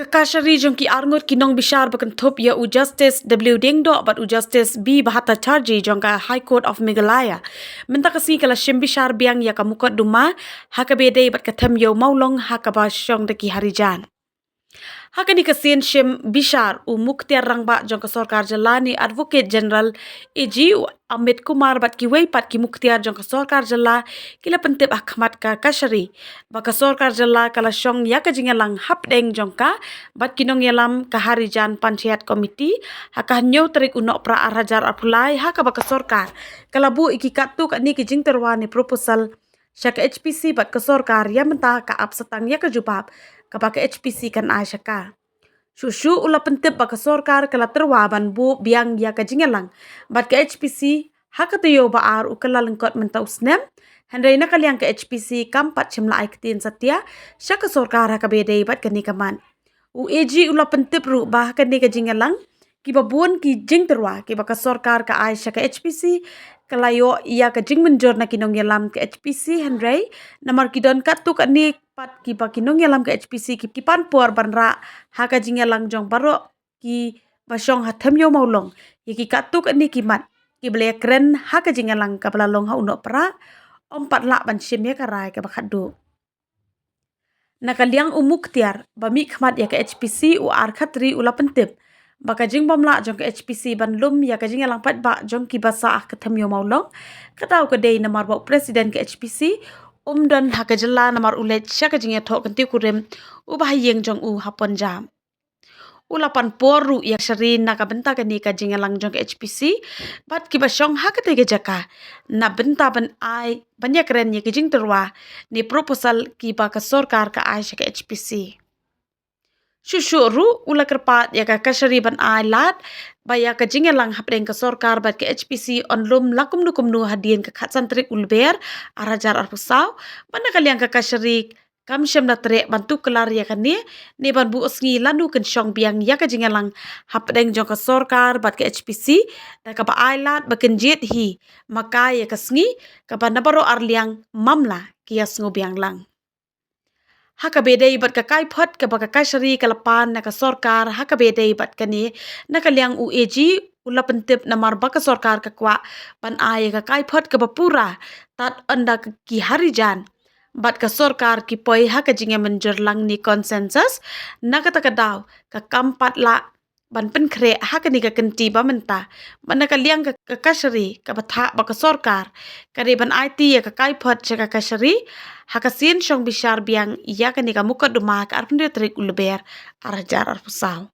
Kakashari jongki arngot kinong bishar bakan thop ya u Justice W Dengdo bat u Justice B Bahata Charji jongka High Court of Meghalaya. Minta kasi kala shim bishar biang ya kamukot duma hakabede bat katem yo maulong hakaba shong deki harijan. Hakani kasin shim bishar u muktiar rangba jongka sorkar jalani Advocate General AG u Amit Kumar bat ki pat ki muktiar jongka sorkar jala kila pentip Ahmad ka kashari baka sorkar jala kala shong ya ka jingalang hapdeng jongka bat kinong yalam ka harijan panchayat komiti haka nyo terik unok pra arhajar apulai haka baka sorkar kala bu iki katu ka ni ki jing terwani proposal syaka HPC bat ka sorkar ya mentah ka ap setang ya ka jubab kapaka HPC kan asyaka. Susu ula pentip baka sorkar kala terwaban bu biang ya ka jingalang bat ka HPC haka tuyo baar ukala lengkot mentau snem handai na kaliang ka HPC kampat cimla aiktin satya syaka sorkar haka bedai bat ka nikaman. U AG ula pentip ru bah ka ni ka jingalang ki babuan ki jing terwa ki baka sorkar ka Aisyah ka HPC kalayo ia ka jing menjor na kinong yalam ka HPC handai namar kidon katu ka ni pat ki pakinong yalam ka HPC ki pan puar banra haka jing yalang jong baro ki basyong hatem yo maulong ki katu ka ni kimat ki bele keren haka jing yalang ka balalong ha uno pra ompat lak ban shim ya karai ka bakadu. Nakaliang umuktiar bami khmat ya ka HPC u ar khatri ula pentip baka jing bomla jong ka HPC ban lum ya ka jing yalang pat ba jong ki basa ka them yo maulong katau ka dei namar ba presiden ka HPC dan haka jela namar ulet syaka jing ya thok kanti kurem u bahayeng jong u hapon jam ulapan poru ya sharin na ka benta ka ni ka jing yalang jong ka HPC bat ki basyong haka te jaka na benta ban ai banyak keren ya ki jing terwa ni proposal ki ba ka sorkar ka ai syaka HPC. Susyuru ula kerpat ya ka kashari ban ai lat baya ka jingalang hapdeng ka sorkar bat ka HPC onlum lakum nukum nu hadien ka khatsantrik ulber arajar arpusaw bana kaliang ka kashari kam syam na trek bantu kelar ya kan ni ban bu osngi lanu kan syong biang ya ka jingalang hapdeng jong ka sorkar bat ka HPC da ka ba ai lat baken jet hi maka ya ka sngi ka ba nabaro arliang mamla kias ngobiang lang. Haka bedai bat ka kai phot ka baka kashari kalapan na ka sorkar haka bedai bat ka ni nakaliang u AG ula pentip namar baka sorkar ka kwa ban ai ka kai phot ka bapura tat anda ki harijan bat ka sorkar ki poi haka jinga menjur lang ni konsensus nakata ka daw ka kampat la ban penkre haka ni ka kenti ba menta ban nakaliang ka kashari ka batha baka sorkar kare ban IT ya ka kai phot ka kashari haka sin syong bishar biang iya ka ni ka muka dumak arpun dia terik uleber arjar arpusaw.